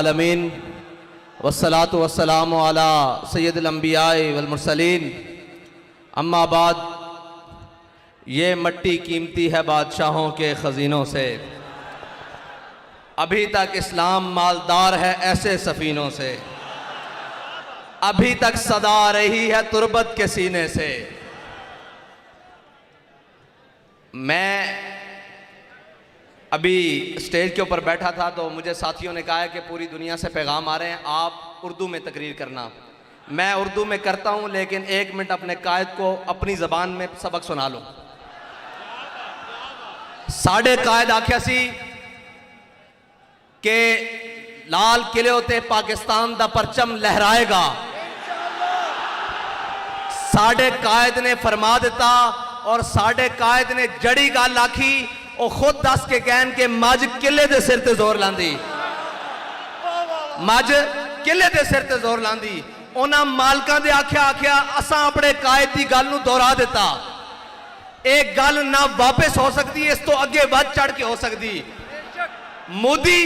आलमीन वस्सलातु वस्सलामु अला सय्यदिल अंबिया वल मुरसलीन। अम्मा बाद, ये मट्टी कीमती है बादशाहों के खजीनों से। अभी तक इस्लाम मालदार है ऐसे सफीनों से। अभी तक सदा आ रही है तुर्बत के सीने से। मैं अभी स्टेज के ऊपर बैठा था तो मुझे साथियों ने कहा है कि पूरी दुनिया से पैगाम आ रहे हैं, आप उर्दू में तकरीर करना। मैं उर्दू में करता हूं, लेकिन 1 मिनट अपने कायद को अपनी ज़बान में सबक सुना लूं। साढ़े कायद आख्या सी कि लाल किले उत्ते पाकिस्तान दा परचम लहराएगा। साढ़े कायद ने फरमा दिता और साढ़े कायद ने जड़ी गल आखी। वो खुद दस के कहन के मज किले दे सिर ते जोर लांदी, मज किले दे सिर ते जोर लांदी। उन्हां मालकां दे आख्या असां अपने कायद की गल नूं दोहरा दिता। एक गल ना वापस हो सकती, इस तो अगे बढ़ चढ़ के हो सकती। मोदी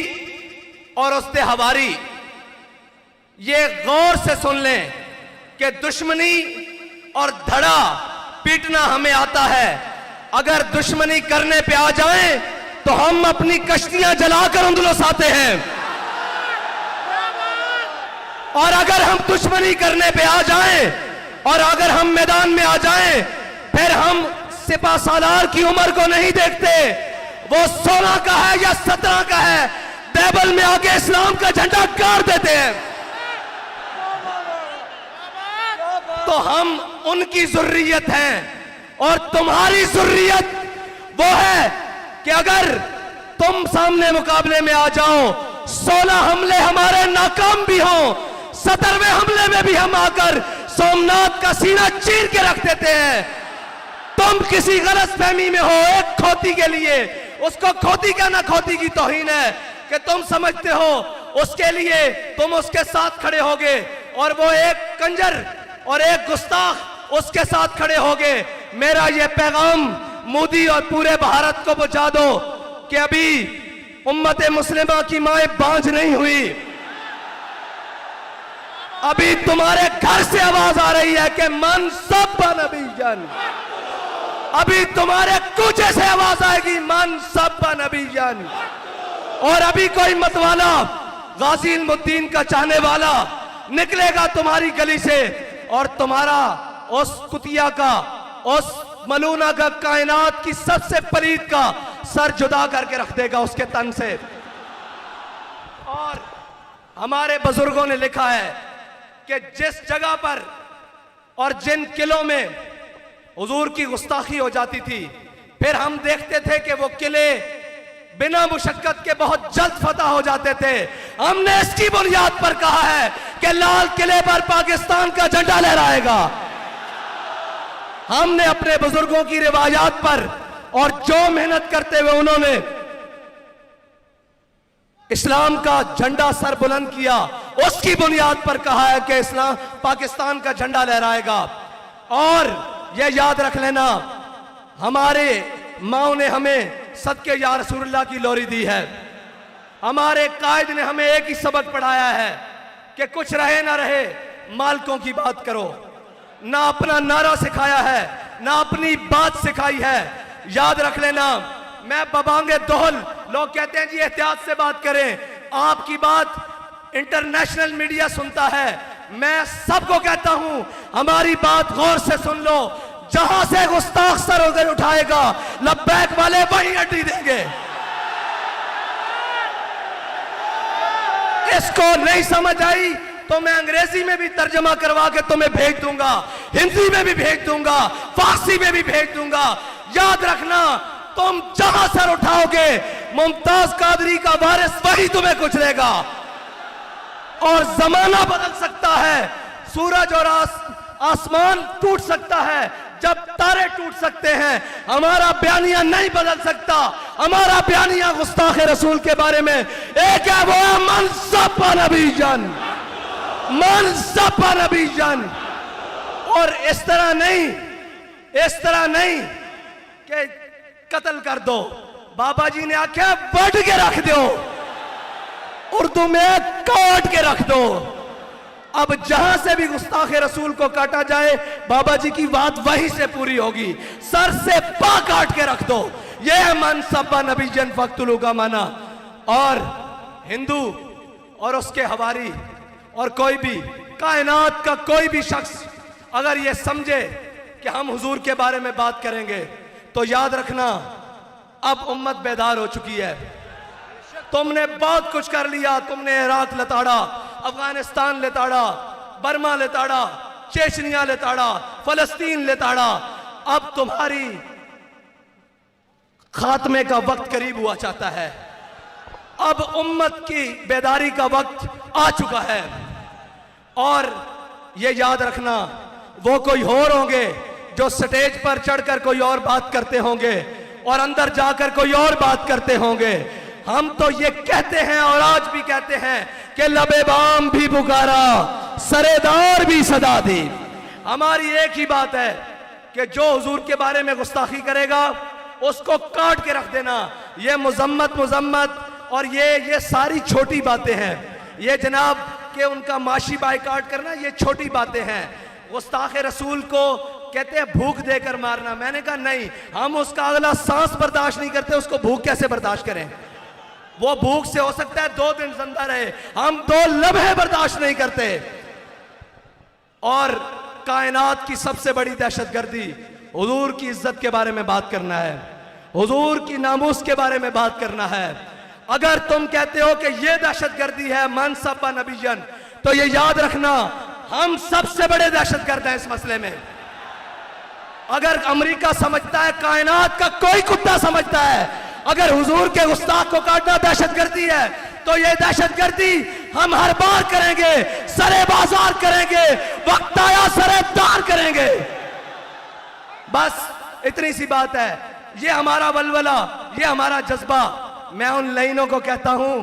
और उसके हवारी ये गौर से सुन लें कि दुश्मनी और धड़ा पीटना हमें आता है। अगर दुश्मनी करने पे आ जाएं तो हम अपनी कश्तियां जलाकर उंदुलस आते हैं, और अगर हम दुश्मनी करने पे आ जाएं और अगर हम मैदान में आ जाएं, फिर हम सिपा सालार की उम्र को नहीं देखते, वो 16 का है या 17 का है, टेबल में आके इस्लाम का झंडा गाड़ देते हैं। तो हम उनकी जुर्रियत हैं और तुम्हारी जुर्रियत वो है कि अगर तुम सामने मुकाबले में आ जाओ, 16 हमले हमारे नाकाम भी हों, 17वें हमले में भी हम आकर सोमनाथ का सीना चीर के रख देते हैं। तुम किसी गलत फहमी में हो एक खोती के लिए, उसको खोती क्या ना खोती की तौहीन है कि तुम समझते हो उसके लिए तुम उसके साथ खड़े होगे, और वो एक कंजर और एक गुस्ताख उसके साथ खड़े होगे। मेरा ये पैगाम मोदी और पूरे भारत को पहुंचा दो कि अभी उम्मत मुस्लिमा की माएं बांझ नहीं हुई। अभी तुम्हारे घर से आवाज आ रही है कि मन सब नबी जन। अभी तुम्हारे कूचे से आवाज आएगी मन सब नबी जन। और अभी कोई मतवाला गाजी इल्मुद्दीन का चाहने वाला निकलेगा तुम्हारी गली से और तुम्हारा उस कुतिया का, उस मलूना का, कायनात की सबसे पलीद का सर जुदा करके रख देगा उसके तन से। और हमारे बुजुर्गों ने लिखा है कि जिस जगह पर और जिन किलों में हुजूर की गुस्ताखी हो जाती थी, फिर हम देखते थे कि वो किले बिना मुशक्कत के बहुत जल्द फतह हो जाते थे। हमने इसकी बुनियाद पर कहा है कि लाल किले पर पाकिस्तान का झंडा लहराएगा। हमने अपने बुजुर्गों की रिवायात पर और जो मेहनत करते हुए उन्होंने इस्लाम का झंडा सर बुलंद किया, उसकी बुनियाद पर कहा है कि इस्लाम पाकिस्तान का झंडा लहराएगा। और यह याद रख लेना, हमारे माओ ने हमें सदके या रसूलुल्लाह की लोरी दी है। हमारे कायद ने हमें एक ही सबक पढ़ाया है कि कुछ रहे ना रहे मालिकों की बात करो। ना अपना नारा सिखाया है, ना अपनी बात सिखाई है। याद रख लेना, मैं बबांगे दोहल, लोग कहते हैं जी एहतियात से बात करें, आपकी बात इंटरनेशनल मीडिया सुनता है। मैं सबको कहता हूं हमारी बात गौर से सुन लो। जहां से गुस्ताख सर उधर उठाएगा, लब्बैक वाले वहीं अड्डी देंगे। इसको नहीं समझ आई तो मैं अंग्रेजी में भी तर्जमा करवा के तुम्हें भेज दूंगा, हिंदी में भी भेज दूंगा, फारसी में भी भेज दूंगा। याद रखना, तुम जहां सर उठाओगे मुमताज कादरी का वारिस वही तुम्हें कुचलेगा। और जमाना बदल सकता है, सूरज और आसमान टूट सकता है, जब तारे टूट सकते हैं। हमारा बयानिया नहीं बदल सकता। हमारा बयानिया गुस्ताखे रसूल के बारे में एक है, वो है मनसब नबी जन, मनसब नबी जन। और इस तरह नहीं कि कत्ल कर दो। बाबा जी ने आख्या बढ़ के रख दो। उर्दू में काट के रख दो। अब जहां से भी गुस्ताखे रसूल को काटा जाए, बाबा जी की बात वहीं से पूरी होगी। सर से पा काट के रख दो। यह मन सब्बा नबी जन फक्तुलू का माना। और हिंदू और उसके हवारी और कोई भी कायनात का कोई भी शख्स अगर यह समझे कि हम हुजूर के बारे में बात करेंगे, तो याद रखना अब उम्मत बेदार हो चुकी है। तुमने बहुत कुछ कर लिया। तुमने इराक लताड़ा, अफगानिस्तान लेताड़ा, बर्मा लेताड़ा, चेचनिया लेताड़ा, फलस्तीन लेताड़ा। अब तुम्हारी खात्मे का वक्त करीब हुआ चाहता है। अब उम्मत की बेदारी का वक्त आ चुका है। और ये याद रखना, वो कोई और होंगे जो स्टेज पर चढ़कर कोई और बात करते होंगे और अंदर जाकर कोई और बात करते होंगे। हम तो ये कहते हैं और आज भी कहते हैं कि लबे बाम भी पुकारा, सरेदार भी सदा दी। हमारी एक ही बात है कि जो हुजूर के बारे में गुस्ताखी करेगा उसको काट के रख देना। ये मुजम्मत और ये सारी छोटी बातें हैं। ये जनाब कि उनका माशी बाइकाट करना ये छोटी बातें हैं। गुस्ताखे रसूल को कहते हैं भूख देकर मारना। मैंने कहा नहीं, हम उसका अगला सांस बर्दाश्त नहीं करते, उसको भूख कैसे बर्दाश्त करें? वो भूख से हो सकता है 2 दिन जिंदा रहे, हम 2 लम्हे बर्दाश्त नहीं करते। और कायनात की सबसे बड़ी दहशतगर्दी हुजूर की इज्जत के बारे में बात करना है, हुजूर की नामूस के बारे में बात करना है। अगर तुम कहते हो कि यह दहशतगर्दी है मन सब्बा नबीयन, तो ये याद रखना हम सबसे बड़े दहशतगर्द हैं इस मसले में। अगर अमेरिका समझता है, कायनात का कोई कुत्ता समझता है, अगर हुजूर के गुस्ताख को काटना दहशतगर्दी है, तो ये दहशतगर्दी हम हर बार करेंगे, सरे बाजार करेंगे, वक्त आया सरे दार करेंगे। बस इतनी सी बात है। ये हमारा वलवला, ये हमारा जज्बा। मैं उन लाइनों को कहता हूं,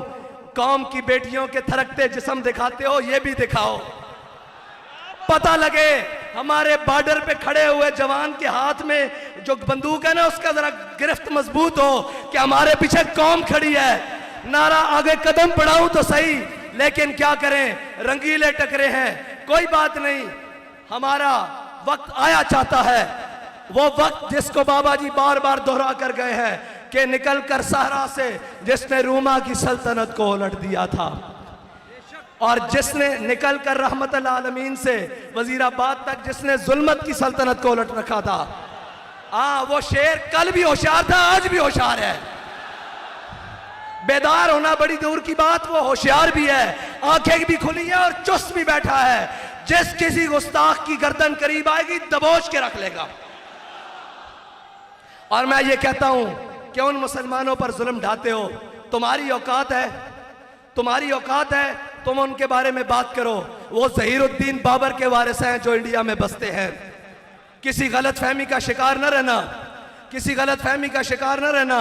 कौम की बेटियों के थरकते जिस्म दिखाते हो, ये भी दिखाओ। पता लगे हमारे बॉर्डर पे खड़े हुए जवान के हाथ में जो बंदूक है ना, उसका जरा गिरफ्त मजबूत हो कि हमारे पीछे कौम खड़ी है। नारा आगे कदम बढ़ाऊं तो सही, लेकिन क्या करें, रंगीले टकरे हैं। कोई बात नहीं, हमारा वक्त आया चाहता है, वो वक्त जिसको बाबा जी बार बार दोहरा कर गए हैं कि निकल कर सहरा से जिसने रूमा की सल्तनत को उलट दिया था, और जिसने निकल कर रहमतुल आलमीन से वजीराबाद तक जिसने जुल्मत की सल्तनत को उलट रखा था। वो शेर कल भी होशियार था, आज भी होशियार है। बेदार होना बड़ी दूर की बात, वो होशियार भी है, आंखें भी खुली है और चुस्त भी बैठा है। जिस किसी गुस्ताख की गर्दन करीब आएगी दबोच के रख लेगा। और मैं ये कहता हूं कि उन मुसलमानों पर जुल्म ढाते हो, तुम्हारी औकात है, तुम्हारी औकात है, तुम उनके बारे में बात करो। वो ज़हीरुद्दीन बाबर के वारिस हैं जो इंडिया में बसते हैं। किसी गलत फहमी का शिकार न रहना, किसी गलत फहमी का शिकार न रहना।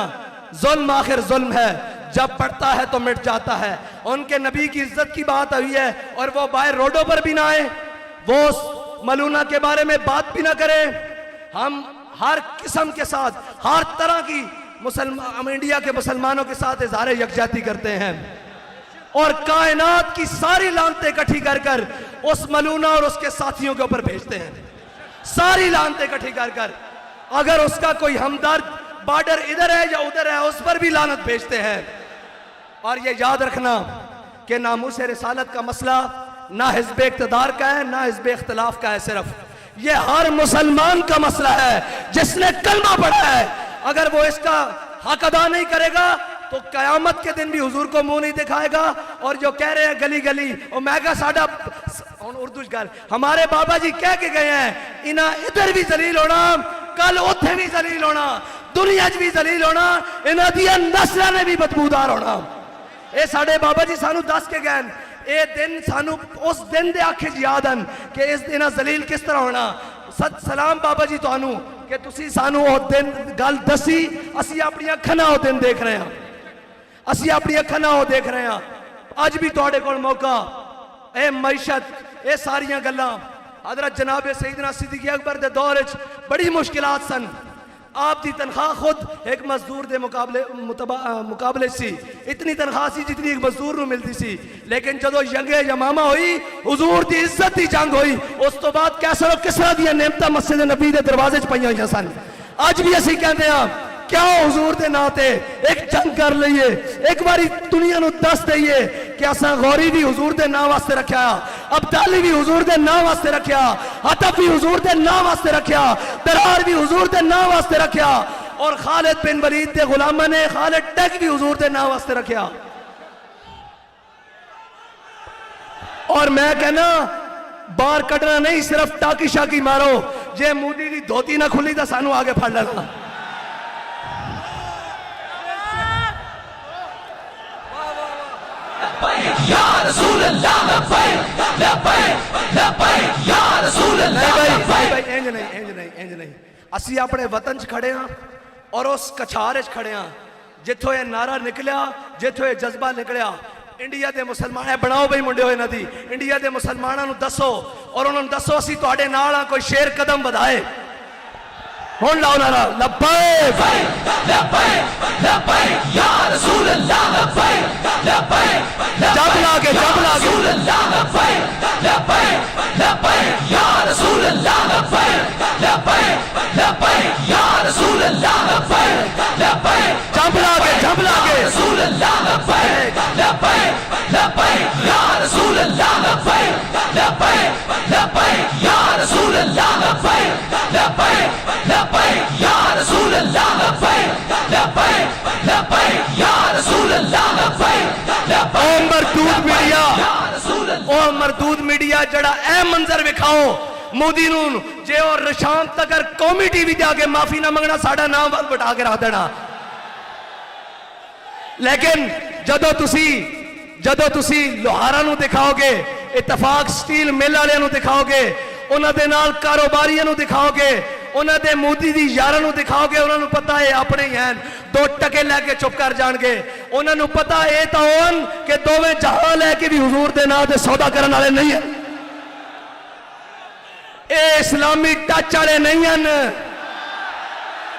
जुल्म आखिर जुल्म है, जब पड़ता है तो मिट जाता है। उनके नबी की इज्जत की बात हुई है और वो बाहर रोडों पर भी ना आए, वो मलूना के बारे में बात भी ना करें। हम हर किस्म के साथ, हर तरह की हम इंडिया के मुसलमानों के साथ इज़हार यकजाती करते हैं और कायनात की सारी लानतें इकट्ठी कर कर उस मलूना और उसके साथियों के ऊपर भेजते हैं। सारी लानतें इकट्ठी कर कर, अगर उसका कोई हमदर्द बॉर्डर इधर है या उधर है, उस पर भी लानत भेजते हैं। और ये याद रखना कि नामूस रिसालत का मसला ना हिज़्ब इक़्तिदार का है, ना हिज़्ब इख्तिलाफ का है, सिर्फ ये हर मुसलमान का मसला है जिसने कलमा पढ़ा है। अगर वो इसका हक अदा नहीं करेगा तो कयामत के दिन भी हुजूर को मुंह नहीं दिखाएगा। और जो कह रहे हैं गली गली और मैगा साडा उर्दू गल, हमारे बाबा जी कह के गए हैं, इना इधर भी जलील होना, कल उथे भी जलील होना, दुनिया च भी जलील होना, इना दिया नस्लां ने भी बदबूदार होना। ये साडे बाबा जी सानू दस के गए, ये दिन सानू उस दिन दे आखे याद हैं कि इस दिन जलील किस तरह होना। सत सलाम बाबा जी तुहानू कि तुसी सानू वो दिन गल दसी, असी अपनी अखां नाल वो दिन देख रहे हैं, असी अपनी अखां नाल वो देख रहे हैं। अज भी तुहाडे कोल मौका, ए मैशत, ये सारियां गल्लां हज़रत जनाब सैयदना सिद्दीक़ अकबर दे दौर च बड़ी मुश्किलात सन, आप दी तनख्वाह खुद एक मजदूर के मुकाबले सी इतनी तनख्वाह सी जितनी एक मजदूर को मिलती सी, लेकिन जो जंगे यमामा हुई हुजूर की इज्जत की जंग हुई, उस तो बाद कैसर किसरा दी नेमत मस्जिद नबी के दरवाजे च पाई हुई सन। अज भी असी कहते हैं क्या हुजूर के नाम से एक जंग कर लीए, एक बारी दुनिया को दस दईए कि असा गौरी भी हुजूर के नाम वास्ते रखा, अब्दाली भी हुजूर के नाम वास्ते रखा, हतफ भी हुजूर के नाम वास्ते रखा, दरार भी हुजूर के नाम वास्ते रखा, और खालिद बिन वलीद के गुलामा ने खालिद टैग भी हुजूर के नाम वास्ते रखा। और मैं कहना बाहर कटना नहीं, सिर्फ टाकी शाकी मारो, जे मोदी की धोती ना खुली तो सानू आगे फड़ लेना। या रसूल अल्लाह लब्बैक लब्बैक लब्बैक या रसूल अल्लाह लब्बैक। इंज नहीं असी अपने वतन च खड़े हाँ और उस कछार च खड़े हाँ जिथों ये नारा निकलिया, जिथों ये जज्बा निकलिया। इंडिया के मुसलमान बनाओ बई मुंडे इन्हां दी, इंडिया के मुसलमानों को दसो और उन्होंने दसो असी तुहाडे नाल हां, कोई शेर कदम बढ़ाए। हुण लाओ नारा लब्बैक लब्बैक लब्बैक या रसूल अल्लाह लब्बैक लब्बैक जब लागे रसूल अल्लाह लब्बैक लब्बैक लब्बैक या रसूल अल्लाह लब्बैक लब्बैक लब्बैक या रसूल अल्लाह लब्बैक लब्बैक जब लागे रसूल अल्लाह लब्बैक लब्बैक लब्बैक या रसूल अल्लाह लब्बैक लब्बैक लब्बैक या रसूल अल्लाह लब्बैक लब्बैक लब्बैक या रसूल अल्लाह लब्बैक लब्बैक लब्बैक या रसूल अल्लाह लब्बैक ओ मरदूद मीडिया, ओ मरदूद मीडिया जड़ा ए मंजर विखाओ मोदी नूं जे और शाम तक कौमी टीवी ते आके माफी ना मंगना, साडा नाम वल बटा के रख देना। लेकिन जदों तुसी लोहारा नूं दिखाओगे, इतफाक स्टील मिल वालियां नूं दिखाओगे, उन्हां दे नाल कारोबारियां नूं दिखाओगे, उन्हां दे मोदी दी यारां नूं दिखाओगे, उन्हां नूं पता है अपने ही हैं, 2 टके लैके चुप कर जाणगे। उन्हां नूं पता है तां होण कि दोवें जहां लैके भी हुजूर दे नाम ते सौदा करन वाले नहीं हैं, ए इस्लामी टच वाले नहीं हैं,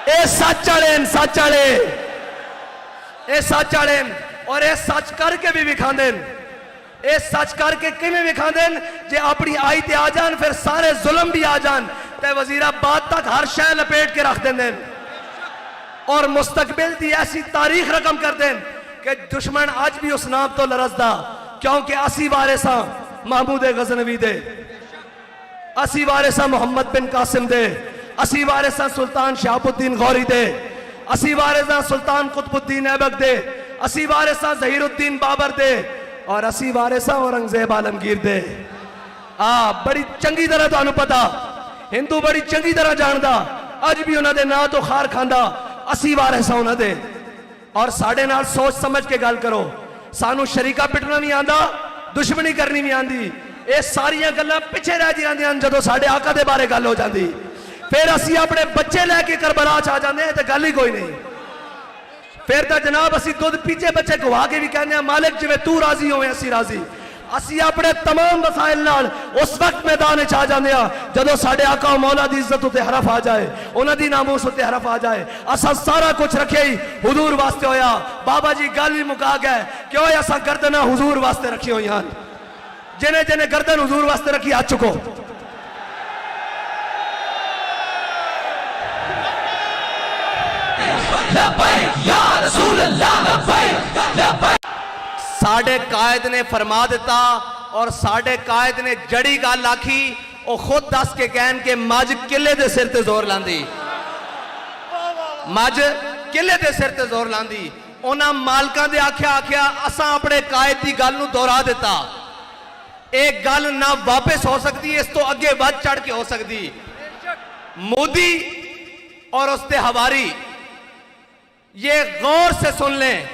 ए सच वाले सच वाले ए सच वाले और ए सच करके भी विखांदे ए सच करके किवें विखांदे जे अपनी आई ते आ जान फिर सारे जुल्म भी आ जान ते वजीराबाद तक हर शय लपेट के रख देंगे और मुस्तकबिल की ऐसी तारीख रकम कर दें कि दुश्मन आज भी उस नाम तो लरसदा, क्योंकि असी वारिस हां महमूद गजनवी दे, असी वारिस हां मुहम्मद बिन कासिम दे, असी वारिस हां सुल्तान शहाबुद्दीन गौरी दे, असी वारिस हां सुल्तान कुतुबुद्दीन ऐबक दे, असी वारिस हां ज़हीरुद्दीन बाबर दे और असी वारिस हां औरंगजेब आलमगीर दे। बड़ी चंगी तरह तुहानू पता, हिंदू बड़ी चंगी तरह जानदा, अज भी उन्हां दे नां तो खार खांदा, असी वारिस हां उन्हां दे। और साडे नाल सोच समझ के गल करो, सानू शरीका पिटना नहीं आंदा, दुश्मनी करनी नहीं आंदी, ये सारियां गल्लां पिछे रह जांदियां जदों साडे आका दे बारे गल हो जांदी, फिर असी अपने बच्चे लैके करबला च आ जांदे हैं ते गल ही कोई नहीं। फिर तो जनाब असी दुध पीछे बच्चे गवा के भी कहने मालिक जिवें तू राजी होवे असी राजी। असी अपने तमाम वसाइल नाल उस वक्त मैदान च आ जांदे हां जदों साडे आका मौला दी इज्जत उत्ते हरफ आ जाए, उन्हां दी नामूस उत्ते हरफ आ जाए। असा सारा कुछ रखे ही हुजूर वास्ते होया। बाबा जी गल भी मुका गए, क्यों असा गर्दन हुजूर वास्ते रखी हुई हैं, जिन्हें जिन्हें गर्दन हुजूर वास्ते रखी आ चुको। साडे कायद ने फरमा दिता और साडे कायद ने जड़ी गल आखी, वो खुद दस के कहन के मज किले दे सिर ते जोर लांदी, मज किले दे सिर ते जोर लांदी। उन्हां मालकां दे आख्या असां अपने कायद की गल नूं दोहरा दिता। एक गल ना वापस हो सकती, इस तो अगे वध चढ़ के हो सकती। मोदी और उसके हवारी ये गौर से सुन लें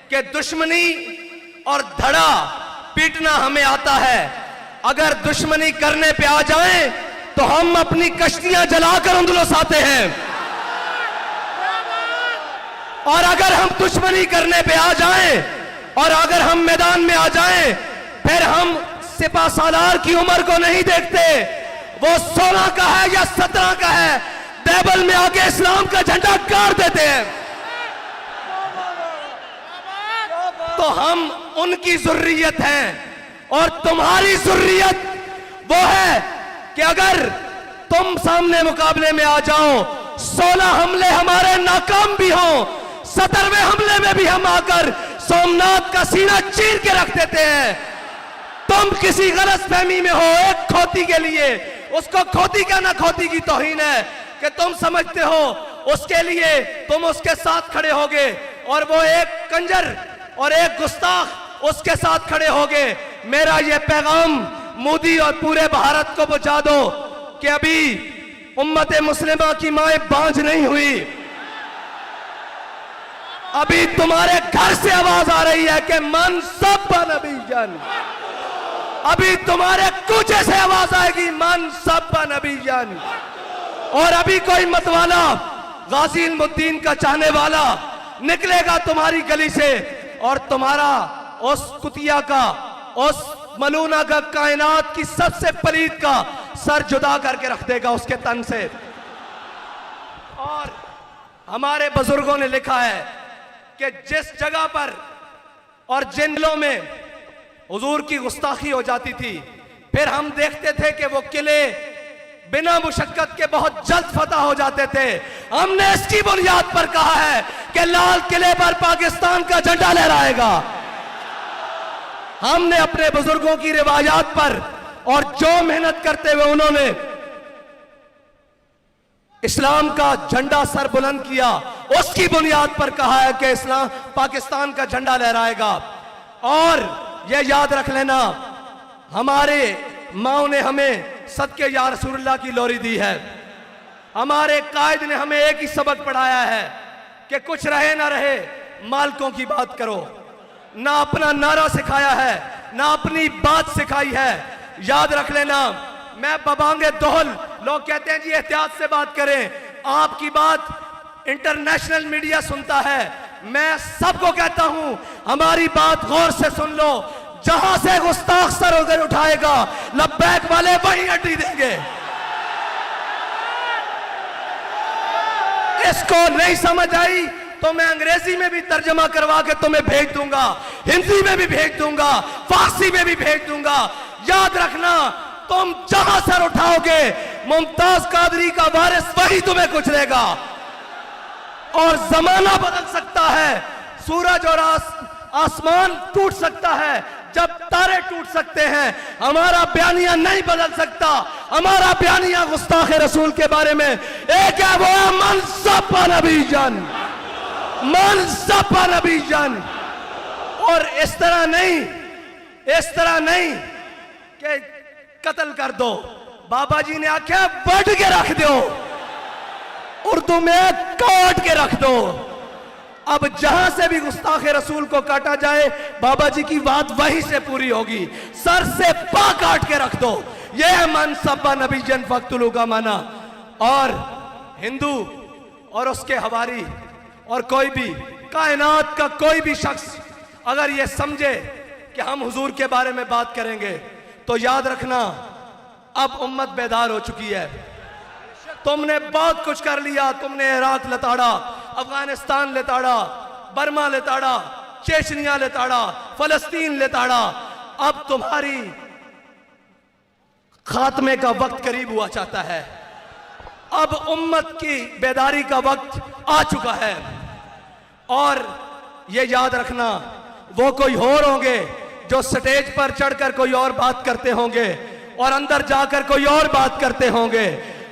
कि दुश्मनी और धड़ा पीटना हमें आता है। अगर दुश्मनी करने पे आ जाएं तो हम अपनी कश्तियां जलाकर अंदुलस आते हैं, और अगर हम दुश्मनी करने पे आ जाएं और अगर हम मैदान में आ जाएं फिर हम सिपा सालार की उम्र को नहीं देखते, वो 16 का है या 17 का है, टेबल में आके इस्लाम का झंडा गाड़ देते हैं। तो हम उनकी जुर्रियत हैं और तुम्हारी जुर्रियत वो है कि अगर तुम सामने मुकाबले में आ जाओ, 16 हमले हमारे नाकाम भी हों, 17वें हमले में भी हम आकर सोमनाथ का सीना चीर के रख देते हैं। तुम किसी गलत फहमी में हो एक खोती के लिए, उसको खोती क्या ना खोती की तौहीन है कि तुम समझते हो उसके लिए तुम उसके साथ खड़े होगे और वो एक कंजर और एक गुस्ताख उसके साथ खड़े होगे। मेरा ये पैगाम मोदी और पूरे भारत को पहुंचा दो कि अभी उम्मत मुस्लिमा की माएं बांझ नहीं हुई। अभी तुम्हारे घर से आवाज आ रही है कि मन सब नबी जन। अभी तुम्हारे कूचे से आवाज आएगी मन सब नबी जन। और अभी कोई मतवाला गाजी इल्मुद्दीन का चाहने वाला निकलेगा तुम्हारी गली से और तुम्हारा उस कुतिया का, उस मलूना का, कायनात की सबसे पलीद का सर जुदा करके रख देगा उसके तन से। और हमारे बुजुर्गों ने लिखा है कि जिस जगह पर और जिन दिलों में हुजूर की गुस्ताखी हो जाती थी, फिर हम देखते थे कि वो किले बिना मुशक्कत के बहुत जल्द फतह हो जाते थे। हमने इसकी बुनियाद पर कहा है कि लाल किले पर पाकिस्तान का झंडा लहराएगा। हमने अपने बुजुर्गों की रिवायात पर और जो मेहनत करते हुए उन्होंने इस्लाम का झंडा सर बुलंद किया, उसकी बुनियाद पर कहा है कि इस्लाम पाकिस्तान का झंडा लहराएगा। और यह याद रख लेना, हमारे माओ ने हमें सदके या रसूलुल्लाह की लोरी दी है। हमारे कायद ने हमें एक ही सबक पढ़ाया है कि कुछ रहे ना रहे मालिकों की बात करो। ना अपना नारा सिखाया है, ना अपनी बात सिखाई है। याद रख लेना, मैं बबांगे दोहल, लोग कहते हैं जी एहतियात से बात करें, आपकी बात इंटरनेशनल मीडिया सुनता है। मैं सबको कहता हूं हमारी बात गौर से सुन लो। जहां से गुस्ताख सर उधर उठाएगा, लब्बैक वाले वहीं अड्डी देंगे। इसको नहीं समझ आई तो मैं अंग्रेजी में भी तर्जमा करवा के तुम्हें भेज दूंगा, हिंदी में भी भेज दूंगा, फारसी में भी भेज दूंगा। याद रखना, तुम जहां सर उठाओगे मुमताज कादरी का वारिस वही तुम्हें कुचलेगा। और जमाना बदल सकता है, सूरज और आसमान टूट सकता है, जब तारे टूट सकते हैं। हमारा बयानिया नहीं बदल सकता। हमारा बयानिया गुस्ताखे रसूल के बारे में एक है, वो है मनसब नबी जन, मनसब नबी जन। और इस तरह नहीं कि कत्ल कर दो। बाबा जी ने आख्या बढ़ के रख दो, उर्दू में काट के रख दो। अब जहां से भी गुस्ताखे रसूल को काटा जाए, बाबा जी की बात वहीं से पूरी होगी। सर से पा काट के रख दो। यह है मनसब्बा नबी जन फक्तुलू का माना। और हिंदू और उसके हवारी और कोई भी कायनात का कोई भी शख्स अगर यह समझे कि हम हुजूर के बारे में बात करेंगे, तो याद रखना अब उम्मत बेदार हो चुकी है। तुमने बहुत कुछ कर लिया। तुमने इराक लताड़ा, अफगानिस्तान लताड़ा, बर्मा लताड़ा, चेचनिया लताड़ा, फलस्तीन लताड़ा। अब तुम्हारी खात्मे का वक्त करीब हुआ चाहता है। अब उम्मत की बेदारी का वक्त आ चुका है। और ये याद रखना, वो कोई और होंगे जो स्टेज पर चढ़कर कोई और बात करते होंगे और अंदर जाकर कोई और बात करते होंगे।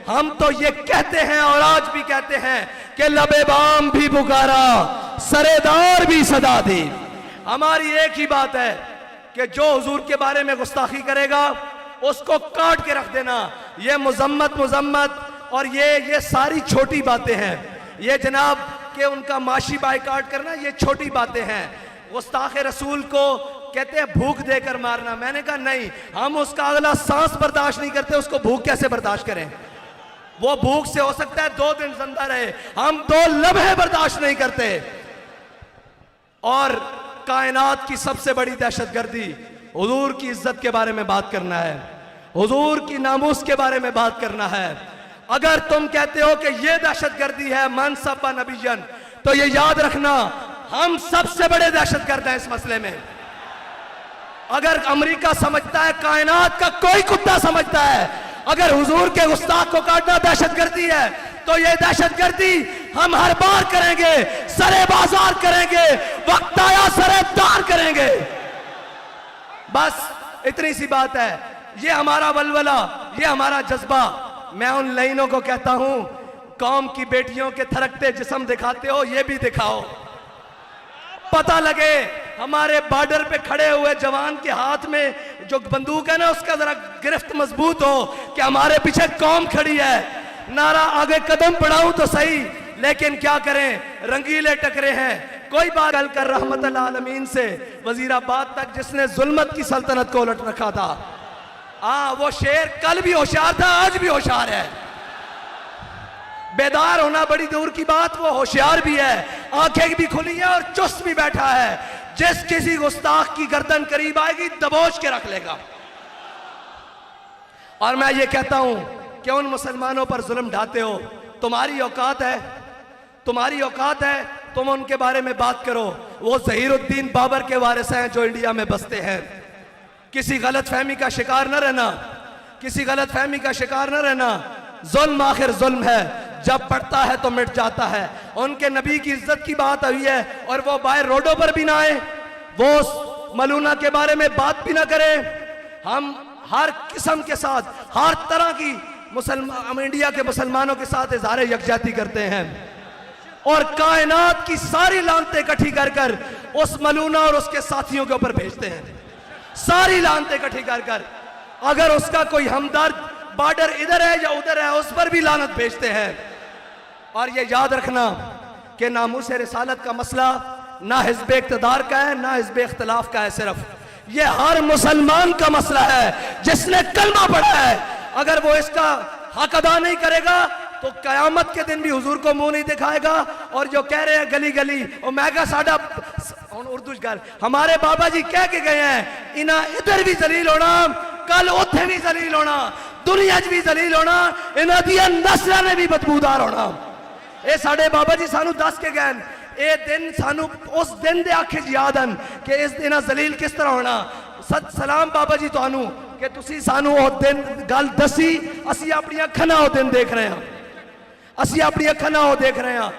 हम तो ये कहते हैं और आज भी कहते हैं कि लबे बाम भी पुकारा, सरेदार भी सदा दी। हमारी एक ही बात है कि जो हुजूर के बारे में गुस्ताखी करेगा उसको काट के रख देना। ये मुजम्मत और ये सारी छोटी बातें हैं। ये जनाब के उनका माशी बाइकाट करना, ये छोटी बातें हैं। गुस्ताखे रसूल को कहते हैं भूख देकर मारना। मैंने कहा नहीं, हम उसका अगला सांस बर्दाश्त नहीं करते, उसको भूख कैसे बर्दाश्त करें? वो भूख से हो सकता है 2 दिन जिंदा रहे, हम 2 लम्हे बर्दाश्त नहीं करते। और कायनात की सबसे बड़ी दहशतगर्दी हुजूर की इज्जत के बारे में बात करना है, हुजूर की नामूस के बारे में बात करना है। अगर तुम कहते हो कि ये दहशतगर्दी है मन सब्बा नबीयन, तो ये याद रखना हम सबसे बड़े दहशतगर्द हैं इस मसले में। अगर अमेरिका समझता है, कायनात का कोई कुत्ता समझता है, अगर हुजूर के गुस्ताख को काटना दहशतगर्दी है, तो ये दहशतगर्दी हम हर बार करेंगे, सरे बाजार करेंगे, वक्त आया सरे तार करेंगे। बस इतनी सी बात है। ये हमारा वलवला, ये हमारा जज्बा। मैं उन लाइनों को कहता हूं, कौम की बेटियों के थरकते जिस्म दिखाते हो, ये भी दिखाओ, पता लगे। हमारे बॉर्डर पे खड़े हुए जवान के हाथ में जो बंदूक है ना, उसका जरा गिरफ्त मजबूत हो कि हमारे पीछे कौम खड़ी है। नारा आगे कदम बढ़ाऊं तो सही, लेकिन क्या करें, रंगीले टकरे हैं। कोई बात कल कर रहमतुल आलमीन से वजीराबाद तक जिसने जुल्मत की सल्तनत को उलट रखा था, वो शेर कल भी होशियार था, आज भी होशियार है। बेदार होना बड़ी दूर की बात, वो होशियार भी है, आंखें भी खुली है और चुस्त भी बैठा है। जिस किसी गुस्ताख की गर्दन करीब आएगी दबोच के रख लेगा। और मैं ये कहता हूं कि उन मुसलमानों पर जुल्म ढाते हो, तुम्हारी औकात है, तुम्हारी औकात है, तुम उनके बारे में बात करो। वो ज़हीरुद्दीन बाबर के वारिस हैं जो इंडिया में बसते हैं। किसी गलत फहमी का शिकार न रहना, किसी गलत फहमी का शिकार न रहना। जुल्म आखिर जुल्म है, जब पड़ता है तो मिट जाता है। उनके नबी की इज्जत की बात हुई है और वो बाहर रोडों पर भी ना आए, वो मलूना के बारे में बात भी ना करें। हम हर किस्म के साथ, हर तरह की हम इंडिया के मुसलमानों के साथ इज़हार यकजहती करते हैं और कायनात की सारी लानतें इकट्ठी कर कर उस मलूना और उसके साथियों के ऊपर भेजते हैं। सारी लानतें इकट्ठी कर कर, अगर उसका कोई हमदर्द बॉर्डर इधर है या उधर है, उस पर भी लानत भेजते हैं। और ये याद रखना कि नामूस रिसालत का मसला ना हिज़्ब इक़्तिदार का है, ना हिज़्ब इख्तिलाफ का है, सिर्फ ये हर मुसलमान का मसला है जिसने कलमा पढ़ा है। अगर वो इसका हक अदा नहीं करेगा तो कयामत के दिन भी हुजूर को मुंह नहीं दिखाएगा। और जो कह रहे हैं गली गली और मैगा साडा उर्दू गल, हमारे बाबा जी कह के गए हैं, इना इधर भी जलील होना, कल उथे भी जलील होना, दुनिया च भी जलील होना, इन्हां दियां नस्लां ने भी बदबूदार होना। ये साडे बाबा जी सानू दस के गए, ये दिन सानू उस दिन दे आखे याद हैं कि इस दिन जलील किस तरह होना। सत सलाम बाबा जी तुहानू कि तुसी सानू वो दिन गल दसी, असी अपनी अखां नाल वो दिन देख रहे हैं, असी अपनी अखां नाल वो देख रहे हैं।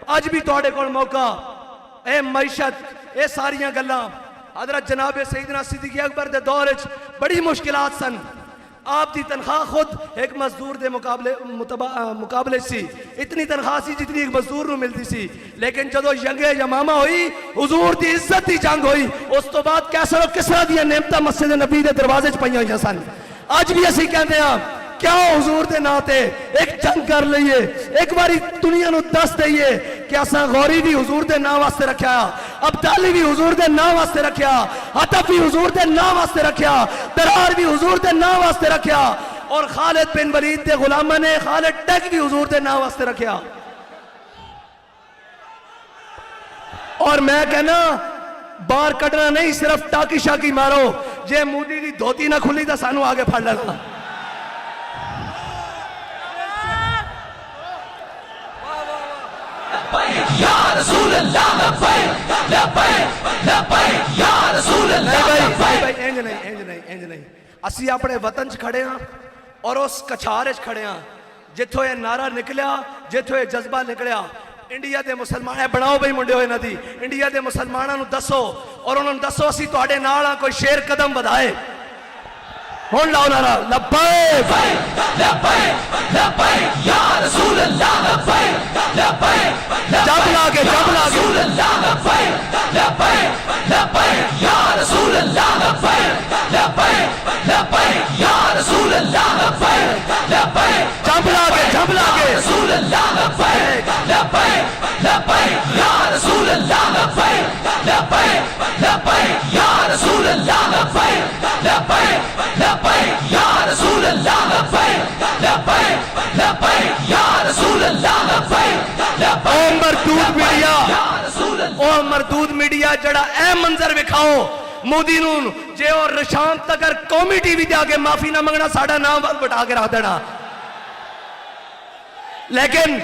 अज भी तुहाडे कोल मौका, ए मैशत, ये सारियां गल्लां हजरत जनाब सईदना सिद्दीक़ अकबर दे दौर च बड़ी मुश्किलात सन। आप दी तनख्वाह खुद एक मजदूर के मुकाबले सी, इतनी तनख्वाह सी जितनी एक मजदूर नूं मिलती सी। लेकिन जदों यंगे यमामा हुई, हुजूर दी इज्जत की जंग हुई, उस तो बाद कैसर और किसरा दी नेमतां मस्जिद नबी के दरवाजे च पईयां होईयां सन। अज भी असीं कहंदे हां क्या हुजूर के नां ते एक जंग कर लईए, एक बारी दुनिया नूं दस दईए कि असां गौरी भी हुजूर के नां वास्ते रखा, अब्दाली भी हुजूर के नां वास्ते रखा, हतफ भी हुजूर के नां वास्ते रखा, दरार भी हुजूर के नां वास्ते रखा, और खालिद बिन वलीद के गुलामा ने खालिद टैग भी हुजूर के नां वास्ते रखा। और मैं कहना बाहर कटना नहीं, सिर्फ टाकी शाकी मारो, जे मोदी की धोती ना खुली तो सानू आगे फड़ लेना। या रसूल अल्लाह लब्बैक लब्बैक लब्बैक या रसूल अल्लाह लब्बैक। इंज नहीं, इंज नहीं, इंज नहीं। असी अपने वतन च खड़े हाँ और उस कछार च खड़े हाँ जिथों ये नारा निकलिया, जिथों ये जज्बा निकलिया। इंडिया के मुसलमान बनाओ बई मुंडे होए नदी, इंडिया के मुसलमानों दसो और उन्होंने दसो असी तुहाडे नाल हां, कोई शेर कदम बढ़ाए। हुण लाओ नारा लब्बैक लब्बैक लब्बैक या रसूल अल्लाह लब्बैक लब्बैक जब लागे रसूल अल्लाह लब्बैक लब्बैक लब्बैक या रसूल अल्लाह लब्बैक लब्बैक लब्बैक या रसूल अल्लाह लब्बैक लब्बैक जब लागे रसूल अल्लाह लब्बैक लब्बैक लब्बैक या रसूल अल्लाह लब्बैक लब्बैक लब्बैक या रसूल अल्लाह लब्बैक लब्बैक लब्बैक या रसूल अल्लाह लब्बैक लब्बैक लब्बैक या रसूल अल्लाह लब्बैक ओ मरदूद मीडिया, ओ मरदूद मीडिया जड़ा ए मंजर विखाओ मोदी नूं जे और निशान तक कौमी टीवी दे आगे माफी ना मंगना, साडा नाम बटा के रख देना। लेकिन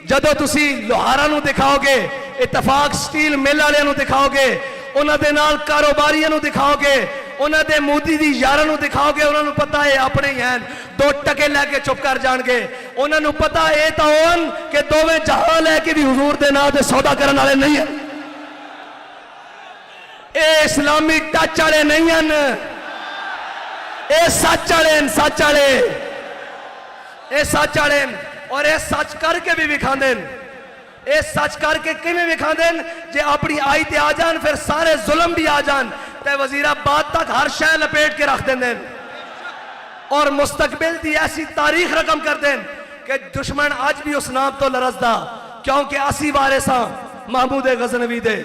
ਜਦੋਂ ਤੁਸੀਂ ਲੋਹਾਰਾਂ ਨੂੰ ਦਿਖਾਓਗੇ, ਇਤਫਾਕ ਸਟੀਲ ਮਿਲ ਵਾਲਿਆਂ ਨੂੰ ਦਿਖਾਓਗੇ, ਉਹਨਾਂ ਦੇ ਨਾਲ ਕਾਰੋਬਾਰੀਆਂ ਨੂੰ ਦਿਖਾਓਗੇ, ਉਹਨਾਂ ਦੇ ਮੋਦੀ ਦੀ ਯਾਰਾਂ ਨੂੰ ਦਿਖਾਓਗੇ, ਉਹਨਾਂ ਨੂੰ ਪਤਾ ਹੈ ਆਪਣੇ ਹੀ ਹਨ, 2 ਟਕੇ ਲੈ ਕੇ ਚੁੱਪ ਕਰ ਜਾਣਗੇ। ਉਹਨਾਂ ਨੂੰ ਪਤਾ ਇਹ ਤਾਂ ਹੋਣ ਕਿ ਦੋਵੇਂ ਜਹਾਨ ਲੈ ਕੇ ਵੀ हुजूर ਦੇ ਨਾਂ ਤੇ ਸੌਦਾ ਕਰਨ ਵਾਲੇ ਨਹੀਂ ਹਨ। ਇਹ ਇਸਲਾਮੀ ਟੱਚ ਵਾਲੇ नहीं ਹਨ, ਇਹ ਸੱਚ ਵਾਲੇ ਹਨ, सच वाले, ਇਹ सच वाले ਹਨ। और ये सच करके भी विखांदे न। ये सच करके किवें विखांदे न? जे अपनी आई ते आ जान, फिर सारे जुल्म भी आ जान ते वजीराबाद तक हर शय लपेट के रख देंदे न और मुस्तकबिल की ऐसी तारीख रकम कर दें कि दुश्मन अज भी उस नाम तो लरसदा, क्योंकि असी वारिसा महमूद गजनवी दे,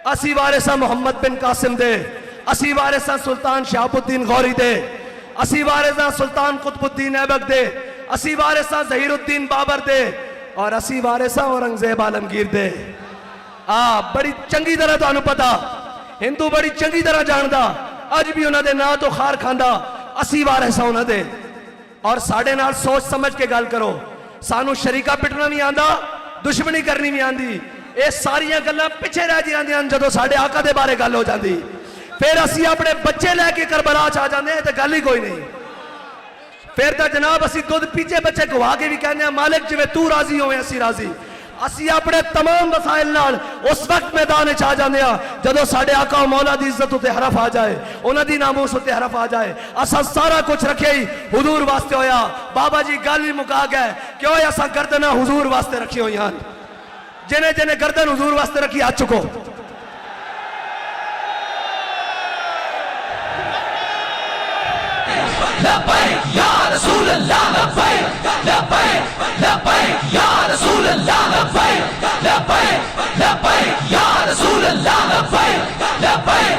असी वारिसा मुहम्मद बिन कासिम दे, असी वारिसा सुल्तान शहाबुद्दीन गौरी दे, असी वारिसा सुल्तान कुतुबुद्दीन ऐबक दे, असी वारिसा जहीरुद्दीन बाबर दे और असी वारिसा औरंगजेब आलमगीर दे। बड़ी चंगी तरह तुहानू पता, हिंदू बड़ी चंगी तरह जानदा, अज भी उन्होंने नाम तो खार खांदा, असी वारिसा उन्होंने। और साडे नाल सोच समझ के गल करो, सानू शरीका पिटना भी आंदा, दुश्मनी करनी भी आंदी, ये सारियां गल्लां पिछे रह जांदियां जदों साडे आका दे बारे गल हो जांदी। फिर असी अपने बच्चे लैके करबला च आ जांदे ते गल ही कोई नहीं। फिर तो जनाब असी दुध पीछे बच्चे गवा के भी कहने मालिक जिवें तू राजी होवे असी राजी। असी अपने तमाम वसाइल नाल उस वक्त मैदान च आ जांदे आ जदों साडे आका मौला दी इज्जत उत्ते हरफ आ जाए, उन्हां दी नामूस उत्ते हरफ आ जाए। असा सारा कुछ रखे ही हुजूर वास्ते होया। बाबा जी गल ही मुका गए, क्यों असा गर्दन हुजूर वास्ते रखी हुई हैं। जिन्हें जिन्हें गर्दन हुजूर वास्ते रखी आ चुको। लब्बैक या रसूल अल्लाह, लब्बैक लब्बैक लब्बैक या रसूल अल्लाह, लब्बैक लब्बैक लब्बैक या रसूल अल्लाह, लब्बैक लब्बैक।